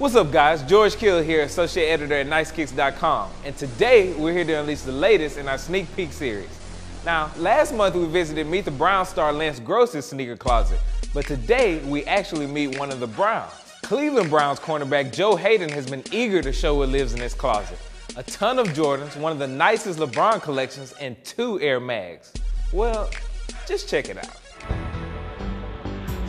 What's up, guys? George Kill here, associate editor at nicekicks.com, and today we're here to unleash the latest in our sneak peek series. Now, last month we visited Meet the Browns star Lance Gross's sneaker closet, but today we actually meet one of the Browns. Cleveland Browns cornerback Joe Haden has been eager to show what lives in his closet. A ton of Jordans, one of the nicest LeBron collections, and 2 Air Mags. Well, just check it out.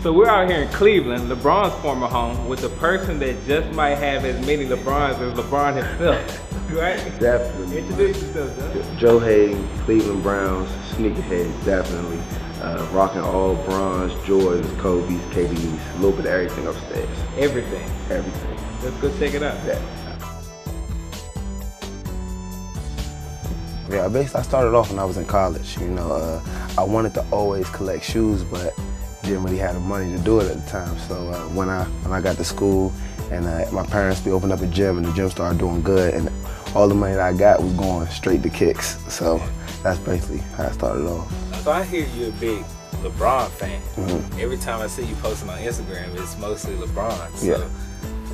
So we're out here in Cleveland, LeBron's former home, with a person that just might have as many LeBrons as LeBron himself, right? Definitely. Introduce yourself, Joe. Joe Haden, Cleveland Browns, sneakerhead, definitely. Rocking all bronze, Jordans, Kobe's, KD's, a little bit of everything upstairs. Everything. Everything. Let's go check it out. Yeah, basically I started off when I was in college. You know, I wanted to always collect shoes, but didn't really have the money to do it at the time. So when I got to school and my parents opened up a gym and the gym started doing good, and all the money that I got was going straight to kicks. So that's basically how I started off. So I hear you're a big LeBron fan. Mm-hmm. Every time I see you posting on Instagram, it's mostly LeBron. So Yeah.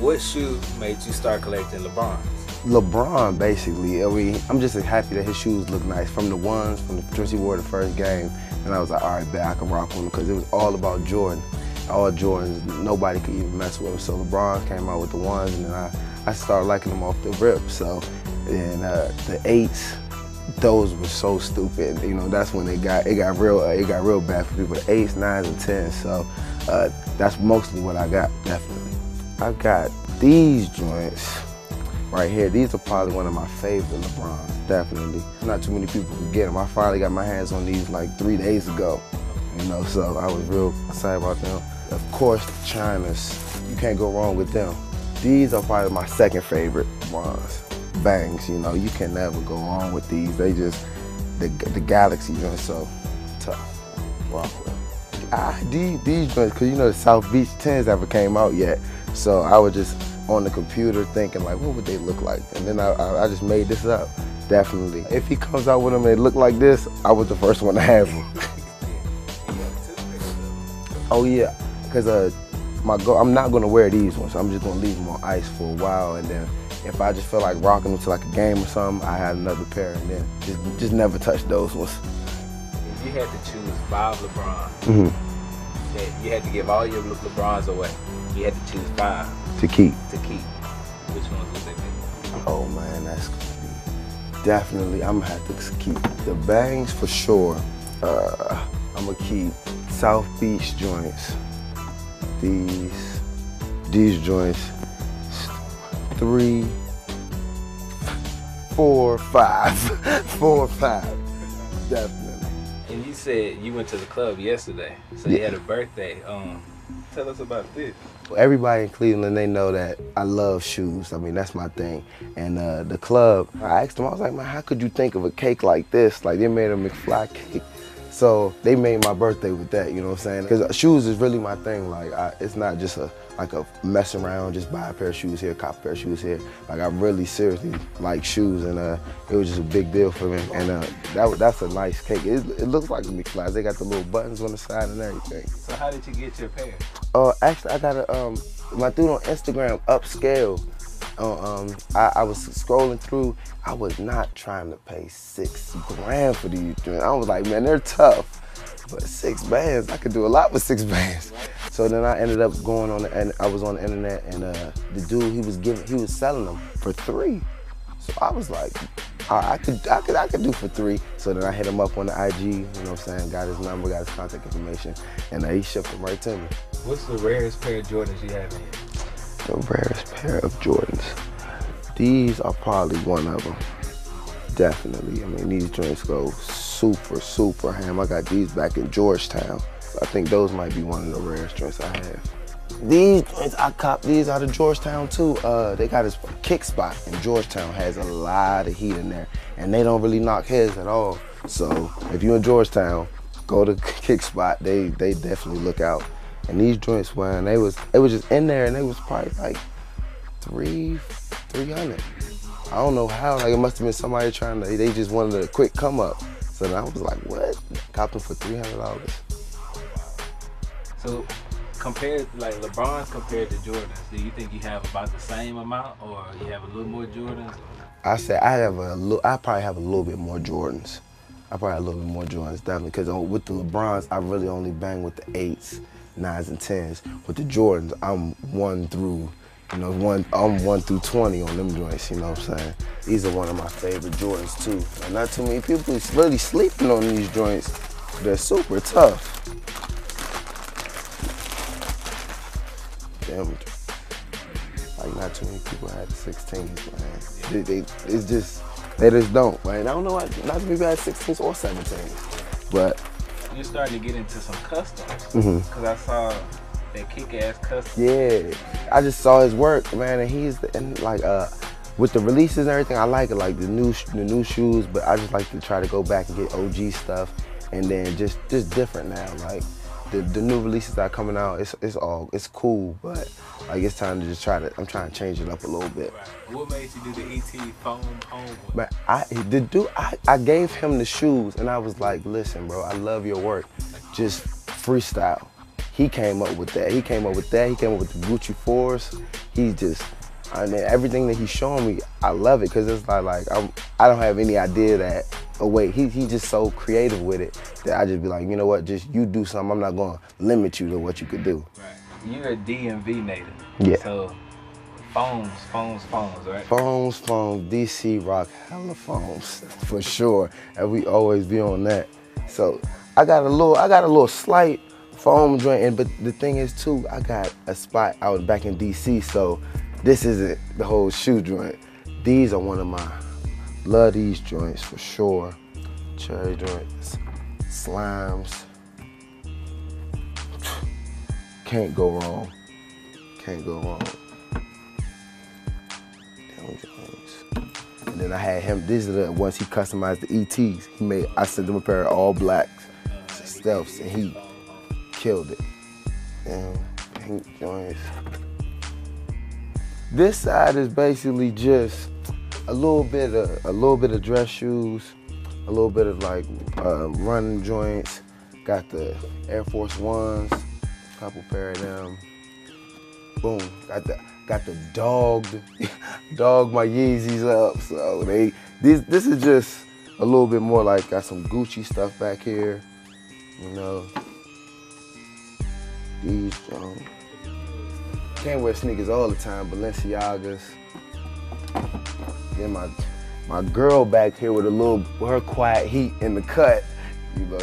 what shoe made you start collecting LeBrons? LeBron, basically. I mean, I'm just happy that his shoes look nice. From the dress he wore the first game, and I was like, all right, bet I can rock with him, because it was all about Jordan. All Jordans, nobody could even mess with him. So LeBron came out with the ones, and then I started liking them off the rip. So, and the 8s, those were so stupid. You know, that's when it got real bad for people. The 8s, 9s, and 10s. So that's mostly what I got, definitely. I got these joints right here. These are probably one of my favorite LeBrons, definitely. Not too many people could get them. I finally got my hands on these like 3 days ago, you know, so I was real excited about them. Of course, the Chinas, you can't go wrong with them. These are probably my second favorite ones. Bangs, you know, you can never go wrong with these. They just, the Galaxy joints, so tough. Rock with them. These joints, because you know the South Beach 10s never came out yet, so I was just on the computer thinking like, what would they look like? And then I just made this up, definitely. If he comes out with them and they look like this, I was the first one to have them. Oh yeah, because I'm not gonna wear these ones. I'm just gonna leave them on ice for a while, and then if I just feel like rocking them to like a game or something, I had another pair, and then just never touch those ones. If you had to choose 5 LeBrons, that you had to give all your LeBrons away, you had to choose 5 to keep. Which ones would they be? Oh man, that's gonna be definitely. I'm gonna have to keep the Bangs for sure. I'm gonna keep South Beach joints. These joints. 3, 4, 5. 4 or 5, definitely. And you said you went to the club yesterday, so you had a birthday. Tell us about this. Everybody in Cleveland, they know that I love shoes. I mean, that's my thing. And the club, I asked them, I was like, man, how could you think of a cake like this? Like, they made a McFly cake. So they made my birthday with that, you know what I'm saying? Because shoes is really my thing. Like, it's not just a mess around, just buy a pair of shoes here, cop a pair of shoes here. Like, I really seriously like shoes, and it was just a big deal for me. And that's a nice cake. It looks like a McFly. They got the little buttons on the side and everything. So how did you get your pair? Actually, I got my dude on Instagram, Upscale. I was scrolling through. I was not trying to pay $6 grand for these joints. I was like, man, they're tough, but 6 bands, I could do a lot with 6 bands. So then I ended up going on, and I was on the internet, and the dude he was selling them for 3. So I was like, I could do for 3. So then I hit him up on the IG, you know what I'm saying? Got his number, got his contact information, and he shipped them right to me. What's the rarest pair of Jordans you have in here? The rarest pair of Jordans. These are probably one of them. Definitely. I mean, these joints go super, super ham. I got these back in Georgetown. I think those might be one of the rarest joints I have. These joints, I copped these out of Georgetown too. They got this kick spot in Georgetown, has a lot of heat in there, and they don't really knock heads at all. So if you're in Georgetown, go to kick spot. They definitely look out. And these joints, man, it was just in there, and they was probably like 300. I don't know how. Like, it must have been somebody trying to. They just wanted a quick come up. So then I was like, what? Copped them for $300. So compared, like LeBron's compared to Jordans, do you think you have about the same amount, or you have a little more Jordans? I say I probably have a little bit more Jordans. I probably have a little bit more Jordans, definitely, because with the LeBrons, I really only bang with the 8s, 9s, and 10s. With the Jordans, I'm 1 through, I'm 1 through 20 on them joints, you know what I'm saying? These are one of my favorite Jordans too. And not too many people is really sleeping on these joints. They're super tough. Damn, like not too many people had 16s, man. They just don't, man. I don't know why not too many people had 16s or 17s, but. You're starting to get into some customs, because I saw that kick-ass custom. Yeah, I just saw his work, man, and like with the releases and everything, I like it, like the new shoes, but I just like to try to go back and get OG stuff, and then just different now, like the new releases that are coming out, it's cool, but like it's time to just I'm trying to change it up a little bit. Right. What made you do the ET foam home? But I gave him the shoes, and I was like, listen, bro, I love your work, just freestyle. He came up with that. He came up with the Gucci 4s. I mean, everything that he's showing me, I love it, because it's like I don't have any idea that, oh wait, he's just so creative with it that I just be like, you know what, just you do something, I'm not gonna limit you to what you could do. Right. You're a DMV native. Yeah. So foams, right? Foams, DC rock hella foams, for sure. And we always be on that. So I got a little slight foam joint, but the thing is too, I got a spot out back in DC, so this isn't the whole shoe joint. These are one of my, love these joints for sure. Cherry joints, slimes. Can't go wrong. Can't go wrong. Damn joints. And then I had him, these are the ones he customized, the ETs. I sent him a pair of all black stealths, and he killed it. And pink joints. This side is basically just a little bit of dress shoes, a little bit of like running joints. Got the Air Force Ones, a couple pair of them. Boom, got the dog my Yeezys up. So this is just a little bit more like, got some Gucci stuff back here, you know. These can't wear sneakers all the time, Balenciagas. Then my girl back here with her quiet heat in the cut, you know.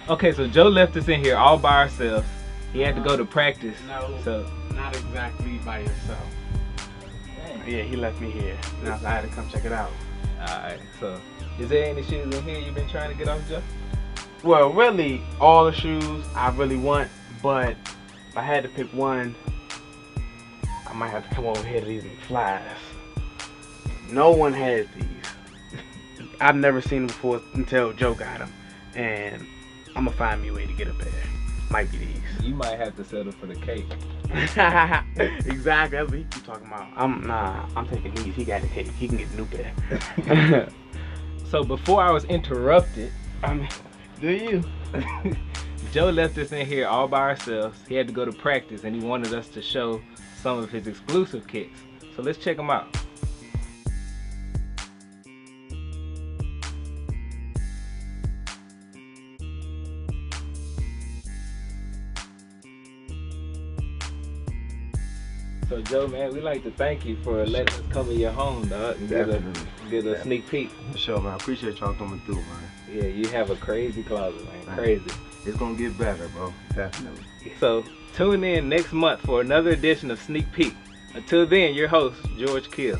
Okay, so Joe left us in here all by ourselves. He had to go to practice. No, so not exactly by yourself. Yeah, he left me here. Now I had to come check it out. Alright, so is there any shoes in here you've been trying to get off, Joe? Well, really, all the shoes I really want, but if I had to pick one, I might have to come over here to these McFlys. No one has these. I've never seen them before until Joe got them, and I'm gonna find me a way to get a pair. Might be these. You might have to settle for the cake. Exactly, that's what he keep talking about. I'm taking these. He got the cake. He can get a new pair. So before I was interrupted, do you? Joe left us in here all by ourselves. He had to go to practice, and he wanted us to show some of his exclusive kicks. So let's check them out. So Joe, man, we like to thank you for letting us come in your home, dog, and get a sneak peek. For sure, man. I appreciate y'all coming through, man. Yeah, you have a crazy closet, man. Crazy. It's gonna get better, bro. Definitely. So tune in next month for another edition of Sneak Peek. Until then, your host, George Kill.